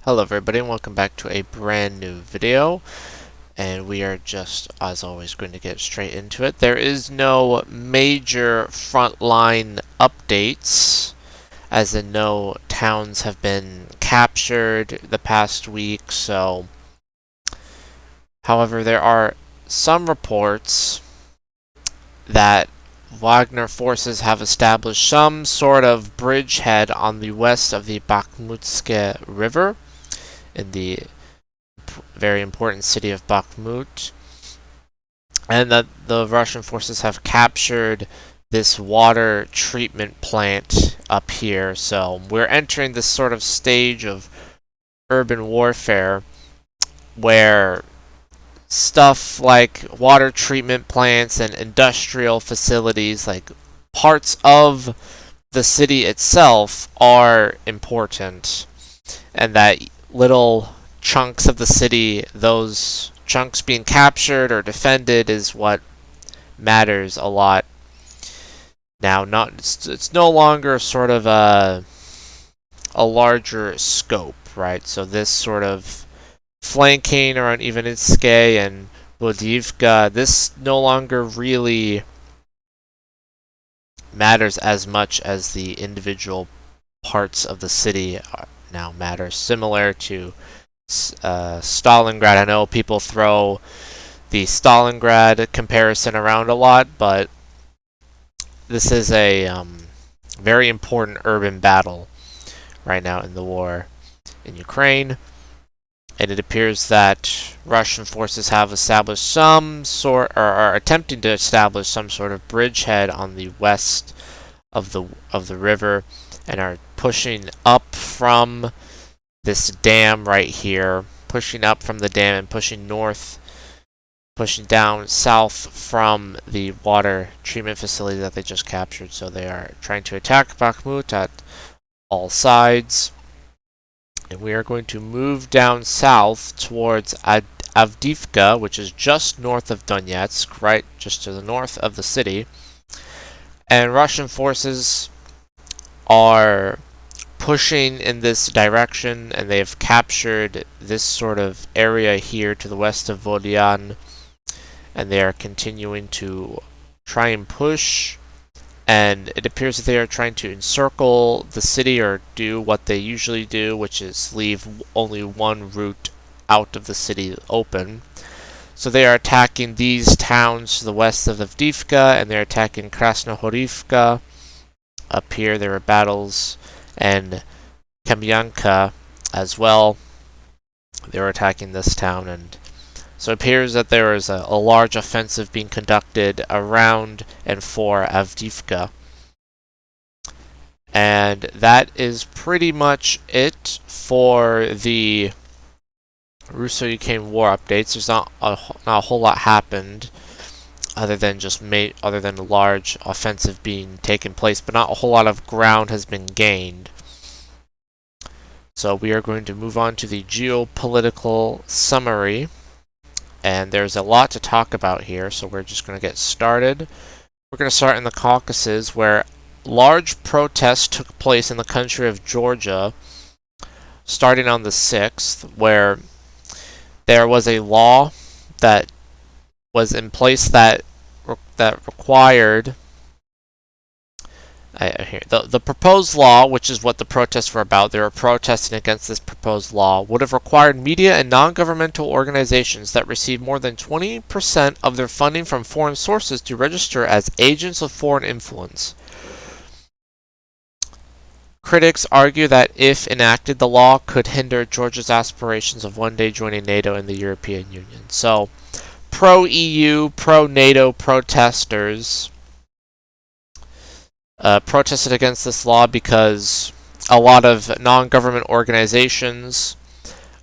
Hello everybody and welcome back to a brand new video, and we are just as always going to get straight into it. There is no major frontline updates, as in no towns have been captured the past week. However, there are some reports that Wagner forces have established some sort of bridgehead on the west of the Bakhmutske River in the very important city of Bakhmut, and that the Russian forces have captured this water treatment plant up here. So we're entering this sort of stage of urban warfare where stuff like water treatment plants and industrial facilities, like parts of the city itself, are important, and that little chunks of the city, those chunks being captured or defended, is what matters a lot. Now, it's no longer sort of a larger scope, right? So this sort of flanking around Ivanitske and Avdiivka, this no longer really matters as much as the individual parts of the city now matter. Similar to Stalingrad. I know people throw the Stalingrad comparison around a lot, but this is a very important urban battle right now in the war in Ukraine. And it appears that Russian forces have established some sort, or are attempting to establish some sort of bridgehead on the west of the river, and are pushing up from this dam right here, pushing up from the dam and pushing north, pushing down south from the water treatment facility that they just captured. So they are trying to attack Bakhmut at all sides. And we are going to move down south towards Avdiivka, which is just north of Donetsk, right just to the north of the city. And Russian forces are pushing in this direction, and they have captured this sort of area here to the west of Volyan, and they are continuing to try and push, and it appears that they are trying to encircle the city, or do what they usually do, which is leave only one route out of the city open. So they are attacking these towns to the west of Avdiivka, and they're attacking Krasnohorivka. Up here there are battles, and Kamyanka as well. They were attacking this town, and so it appears that there is a large offensive being conducted around and for Avdiivka. And that is pretty much it for the Russo Ukraine war updates. There's not a whole lot happened, other than a large offensive being taken place, but not a whole lot of ground has been gained. So we are going to move on to the geopolitical summary, and there's a lot to talk about here, so we're just going to get started. We're going to start in the Caucasus, where large protests took place in the country of Georgia, starting on the 6th, where there was a law that was in place that required the proposed law, which is what the protests were about. They were protesting against this proposed law, would have required media and non-governmental organizations that receive more than 20% of their funding from foreign sources to register as agents of foreign influence. Critics argue that, if enacted, the law could hinder Georgia's aspirations of one day joining NATO and the European Union. So, pro-EU, pro-NATO protesters protested against this law because a lot of non-government organizations,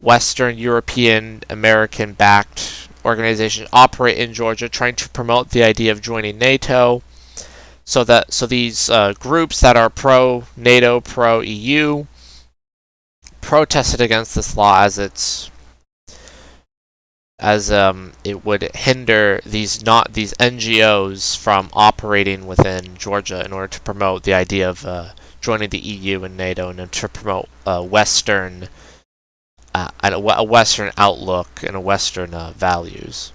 Western European, American-backed organizations, operate in Georgia, trying to promote the idea of joining NATO. So these groups that are pro-NATO, pro-EU, protested against this law as it would hinder these NGOs from operating within Georgia in order to promote the idea of joining the EU and NATO, and to promote Western a Western outlook and a Western values.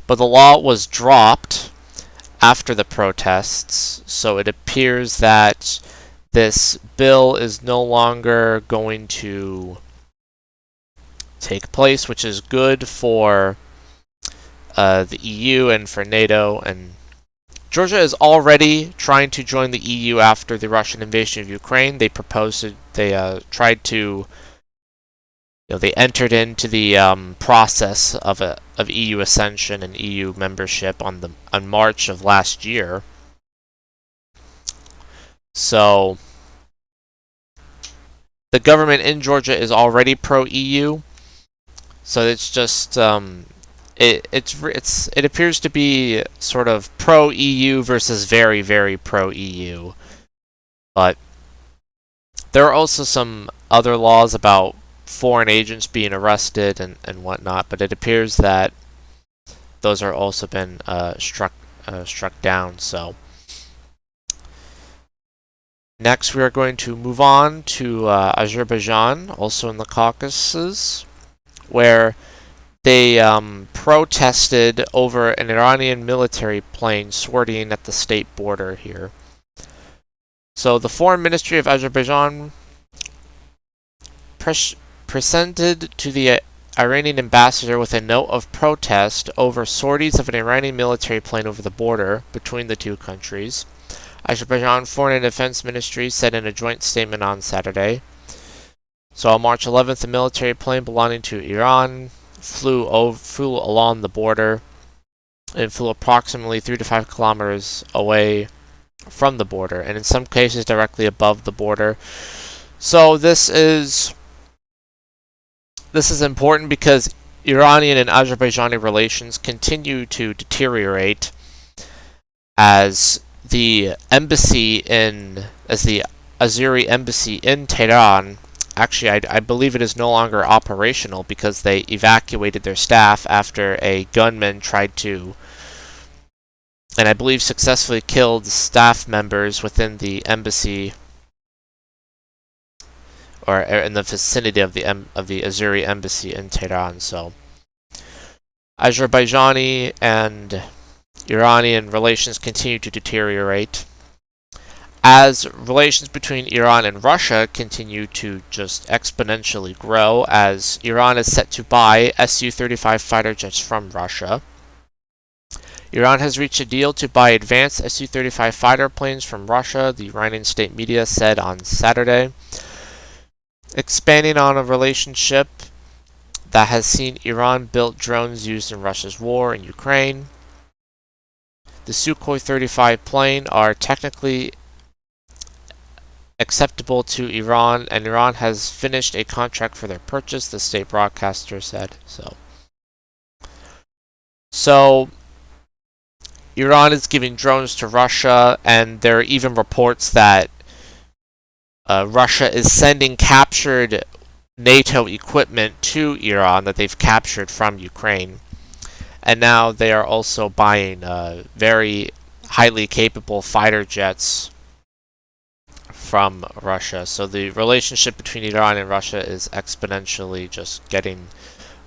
But the law was dropped after the protests, so it appears that this bill is no longer going to take place, which is good for the EU and for NATO. And Georgia is already trying to join the EU after the Russian invasion of Ukraine. They tried to, they entered into the process of EU ascension and EU membership on March of last year. So the government in Georgia is already pro-EU. So it's just it appears to be sort of pro-EU versus very, very pro-EU. But there are also some other laws about foreign agents being arrested and whatnot, but it appears that those are also been struck down. So next we are going to move on to Azerbaijan, also in the Caucasus, where they protested over an Iranian military plane sortying at the state border here. So the Foreign Ministry of Azerbaijan presented to the Iranian ambassador with a note of protest over sorties of an Iranian military plane over the border between the two countries. Azerbaijan Foreign and Defense Ministry said in a joint statement on Saturday. So on March 11th, a military plane belonging to Iran flew along the border and flew approximately 3 to 5 kilometers away from the border, and in some cases directly above the border. So this is important because Iranian and Azerbaijani relations continue to deteriorate as the Azeri embassy in Tehran, actually I believe it is no longer operational because they evacuated their staff after a gunman tried to, and I believe successfully killed staff members within the embassy or in the vicinity of the Azeri embassy in Tehran. So Azerbaijani and Iranian relations continue to deteriorate as relations between Iran and Russia continue to just exponentially grow, as Iran is set to buy Su-35 fighter jets from Russia. Iran has reached a deal to buy advanced Su-35 fighter planes from Russia, the Iranian state media said on Saturday, expanding on a relationship that has seen Iran build drones used in Russia's war in Ukraine. The Sukhoi 35 plane are technically acceptable to Iran, and Iran has finished a contract for their purchase, the state broadcaster said. So Iran is giving drones to Russia, and there are even reports that Russia is sending captured NATO equipment to Iran that they've captured from Ukraine. And now they are also buying very highly capable fighter jets from Russia. So the relationship between Iran and Russia is exponentially just getting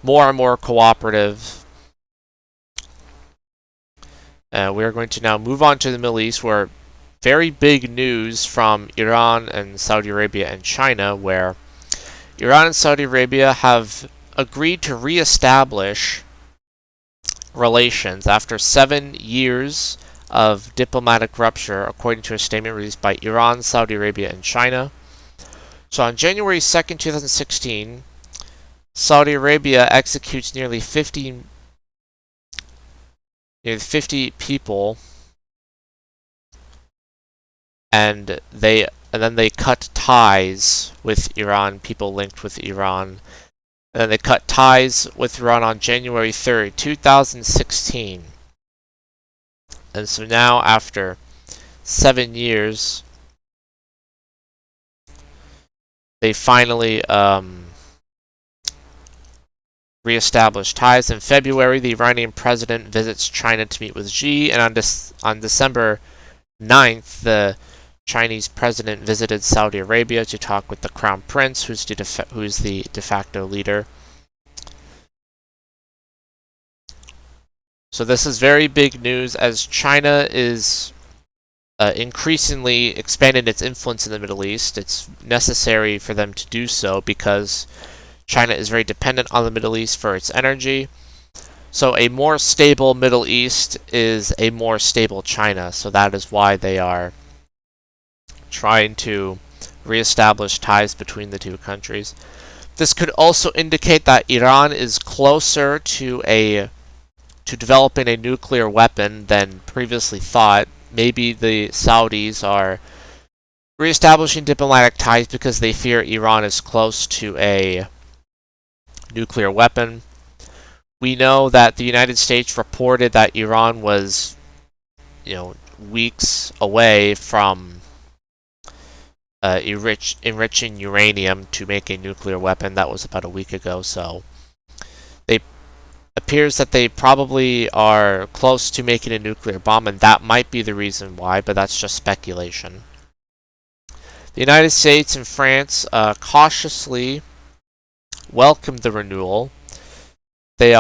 more and more cooperative. We are going to now move on to the Middle East, where very big news from Iran and Saudi Arabia and China, where Iran and Saudi Arabia have agreed to reestablish relations after 7 years of diplomatic rupture, according to a statement released by Iran, Saudi Arabia, and China. So on January 2nd, 2016, Saudi Arabia executes nearly 50 people, and then they cut ties with Iran, people linked with Iran. And then they cut ties with Iran on January 3rd, 2016. And so now, after 7 years, they finally reestablished ties. In February, the Iranian president visits China to meet with Xi, and on December 9th, the Chinese president visited Saudi Arabia to talk with the crown prince, who's the de facto leader. So this is very big news as China is increasingly expanding its influence in the Middle East. It's necessary for them to do so because China is very dependent on the Middle East for its energy. So a more stable Middle East is a more stable China. So that is why they are trying to reestablish ties between the two countries. This could also indicate that Iran is closer to developing a nuclear weapon than previously thought. Maybe the Saudis are reestablishing diplomatic ties because they fear Iran is close to a nuclear weapon. We know that the United States reported that Iran was, weeks away from enriching uranium to make a nuclear weapon. That was about a week ago, so it appears that they probably are close to making a nuclear bomb, and that might be the reason why, but that's just speculation. The United States and France cautiously welcomed the renewal. They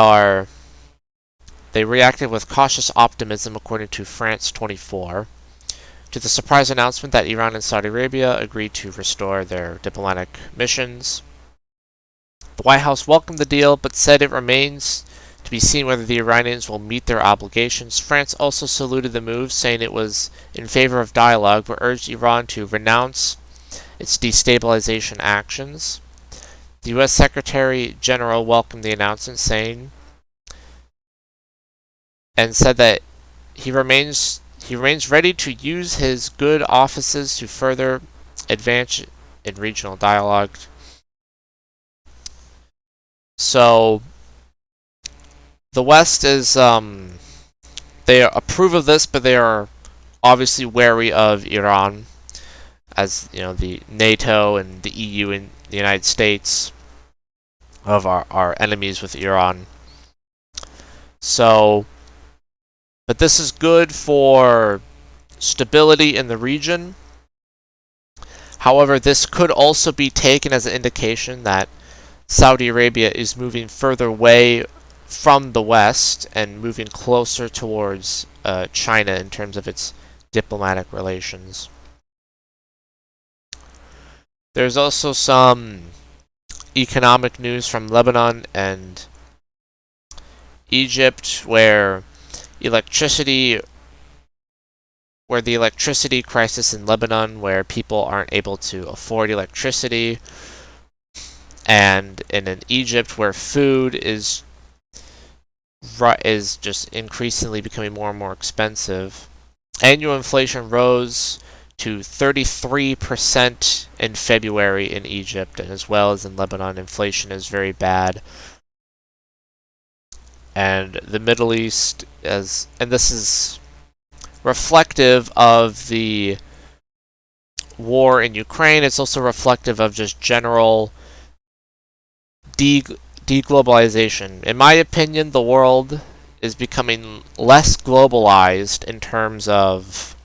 reacted with cautious optimism, according to France 24, to the surprise announcement that Iran and Saudi Arabia agreed to restore their diplomatic missions. The White House welcomed the deal, but said it remains to be seen whether the Iranians will meet their obligations. France also saluted the move, saying it was in favor of dialogue, but urged Iran to renounce its destabilization actions. The U.S. Secretary General welcomed the announcement, said that he remains ready to use his good offices to further advance in regional dialogue. So the West is they approve of this, but they are obviously wary of Iran, as the NATO and the EU and the United States of our enemies with Iran. So, but this is good for stability in the region. However, this could also be taken as an indication that Saudi Arabia is moving further away from the West and moving closer towards China in terms of its diplomatic relations. There's also some economic news from Lebanon and Egypt where the electricity crisis in Lebanon, where people aren't able to afford electricity, and in Egypt where food is just increasingly becoming more and more expensive. Annual inflation rose to 33% in February in Egypt, and as well as in Lebanon, inflation is very bad. And the Middle East and this is reflective of the war in Ukraine. It's also reflective of just general deglobalization. In my opinion, the world is becoming less globalized in terms of,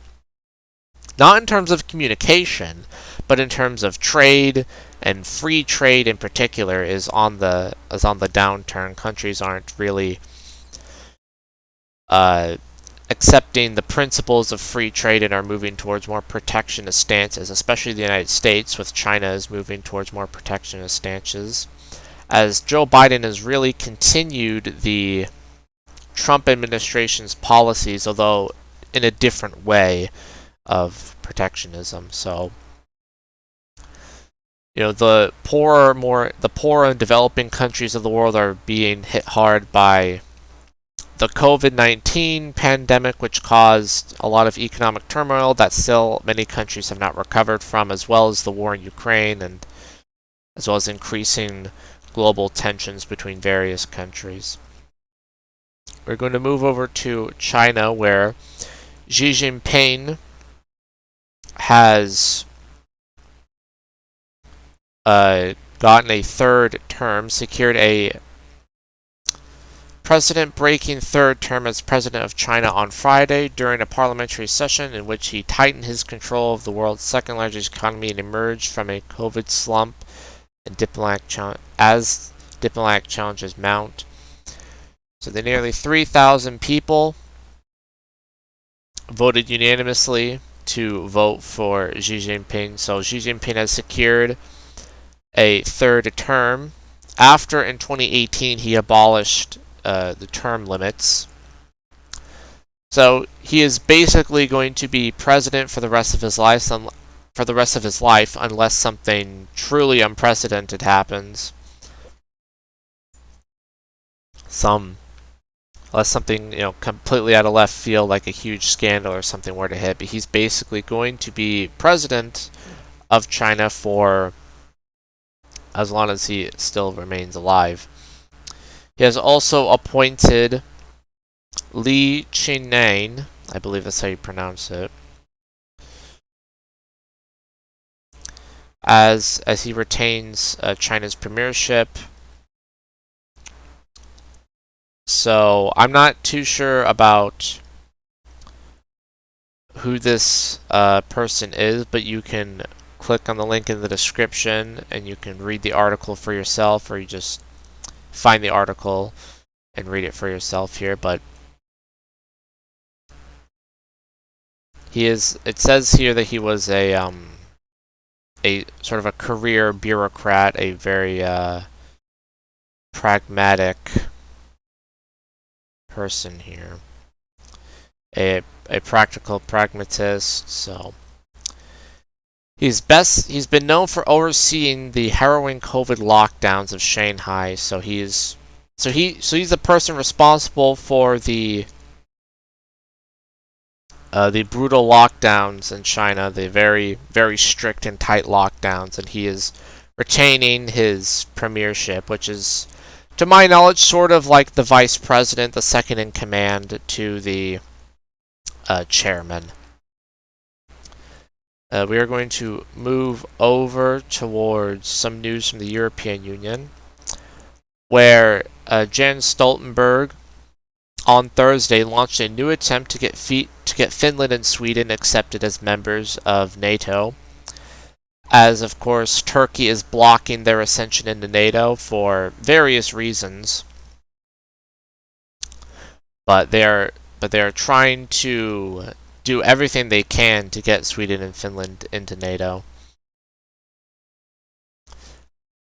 not in terms of communication, but in terms of trade, and free trade in particular is on the downturn. Countries aren't really accepting the principles of free trade and are moving towards more protectionist stances, especially the United States, with China is moving towards more protectionist stances, as Joe Biden has really continued the Trump administration's policies, although in a different way of protectionism. So, the poorer and developing countries of the world are being hit hard by the COVID-19 pandemic, which caused a lot of economic turmoil that still many countries have not recovered from, as well as the war in Ukraine, and as well as increasing global tensions between various countries. We're going to move over to China, where Xi Jinping has gotten a third term, secured a president breaking third term as president of China on Friday during a parliamentary session in which he tightened his control of the world's second largest economy and emerged from a COVID slump and diplomatic challenges mount. So the nearly 3,000 people voted unanimously to vote for Xi Jinping. So Xi Jinping has secured a third term after in 2018 he abolished the term limits. So he is basically going to be president for the rest of his life, unless something truly unprecedented happens. Unless something, completely out of left field, like a huge scandal or something were to hit. But he's basically going to be president of China for as long as he still remains alive. He has also appointed Li Qinan, I believe that's how you pronounce it, as he retains China's premiership. So I'm not too sure about who this person is, but you can click on the link in the description and you can read the article for yourself, or you just find the article and read it for yourself here. But it says here that he was a sort of a career bureaucrat, a very pragmatic person here, a practical pragmatist. So he's been known for overseeing the harrowing COVID lockdowns of Shanghai. So he's the person responsible for the brutal lockdowns in China, the very, very strict and tight lockdowns, and he is retaining his premiership, which is, to my knowledge, sort of like the vice president, the second in command to the chairman. We are going to move over towards some news from the European Union, where Jens Stoltenberg on Thursday launched a new attempt to get Finland and Sweden accepted as members of NATO, as of course Turkey is blocking their ascension into NATO for various reasons. But they are trying to do everything they can to get Sweden and Finland into NATO,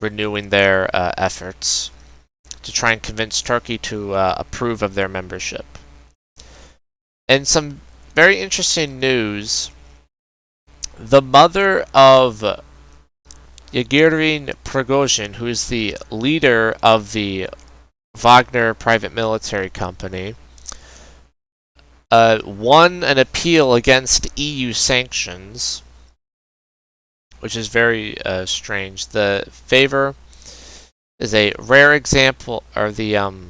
renewing their efforts to try and convince Turkey to approve of their membership. And some very interesting news: the mother of Yevgeny Prigozhin, who is the leader of the Wagner private military company, won an appeal against EU sanctions, which is very strange. The favor is a rare example, or the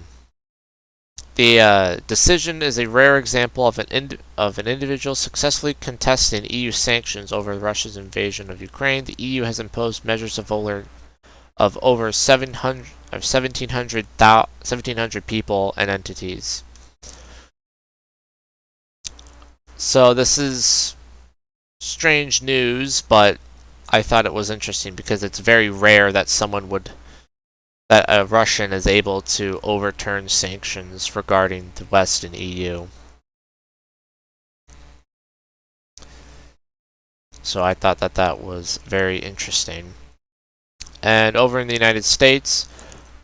decision is a rare example of an individual successfully contesting EU sanctions over Russia's invasion of Ukraine. The EU has imposed measures of over 1,700 people and entities. So this is strange news, but I thought it was interesting because it's very rare that that a Russian is able to overturn sanctions regarding the West and EU. So I thought that was very interesting. And over in the United States,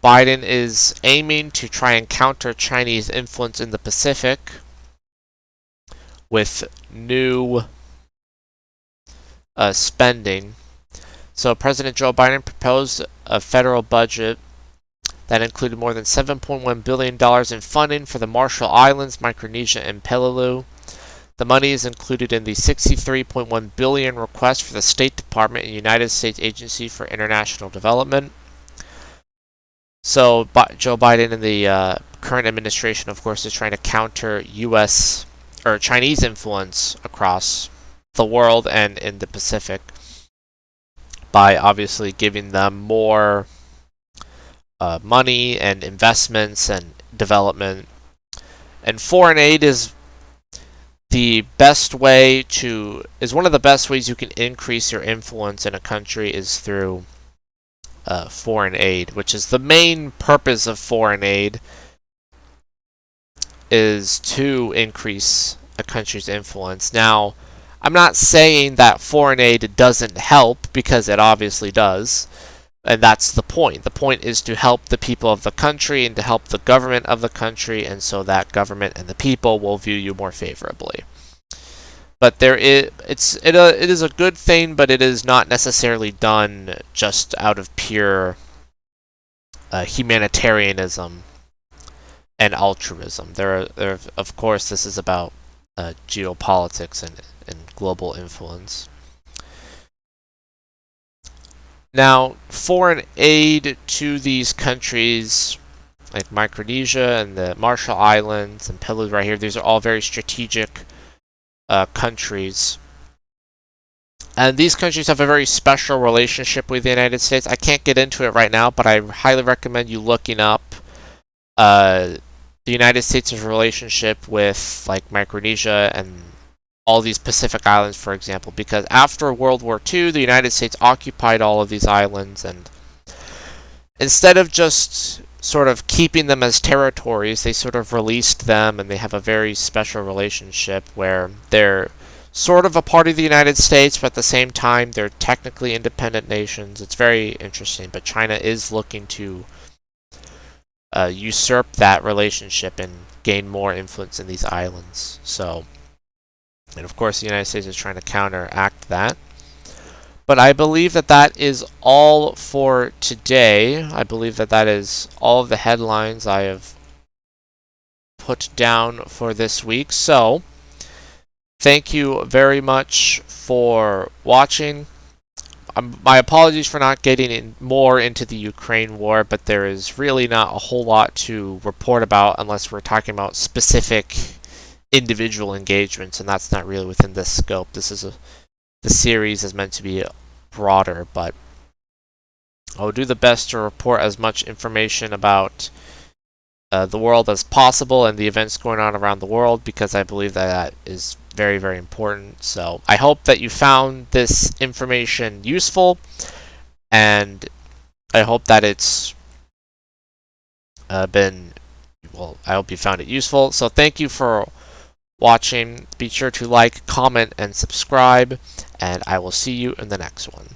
Biden is aiming to try and counter Chinese influence in the Pacific with new spending. So President Joe Biden proposed a federal budget that included more than $7.1 billion in funding for the Marshall Islands, Micronesia, and Peleliu. The money is included in the $63.1 billion request for the State Department and United States Agency for International Development. So Joe Biden and the current administration, of course, is trying to counter U.S. or Chinese influence across the world and in the Pacific by obviously giving them more money and investments and development. And foreign aid is the best way to, is one of the best ways you can increase your influence in a country is through foreign aid, which is the main purpose of foreign aid, is to increase a country's influence. Now, I'm not saying that foreign aid doesn't help, because it obviously does, and that's the point. The point is to help the people of the country and to help the government of the country, and so that government and the people will view you more favorably. But it is a good thing, but it is not necessarily done just out of pure humanitarianism and altruism. Of course, this is about geopolitics and global influence. Now, foreign aid to these countries, like Micronesia and the Marshall Islands and Pillars right here, these are all very strategic countries. And these countries have a very special relationship with the United States. I can't get into it right now, but I highly recommend you looking up the United States' relationship with like Micronesia and all these Pacific islands, for example, because after World War II, the United States occupied all of these islands, and instead of just sort of keeping them as territories, they sort of released them, and they have a very special relationship where they're sort of a part of the United States, but at the same time, they're technically independent nations. It's very interesting, but China is looking to usurp that relationship and gain more influence in these islands. So, and of course, the United States is trying to counteract that. But I believe that that is all for today. I believe that that is all of the headlines I have put down for this week. So, thank you very much for watching. My apologies for not getting more into the Ukraine war, but there is really not a whole lot to report about unless we're talking about specific individual engagements, and that's not really within this scope. The series is meant to be broader, but I will do the best to report as much information about the world as possible and the events going on around the world, because I believe that is very, very important. So I hope that you found this information useful, and I hope that it's I hope you found it useful. So thank you for watching. Be sure to like, comment, and subscribe, and I will see you in the next one.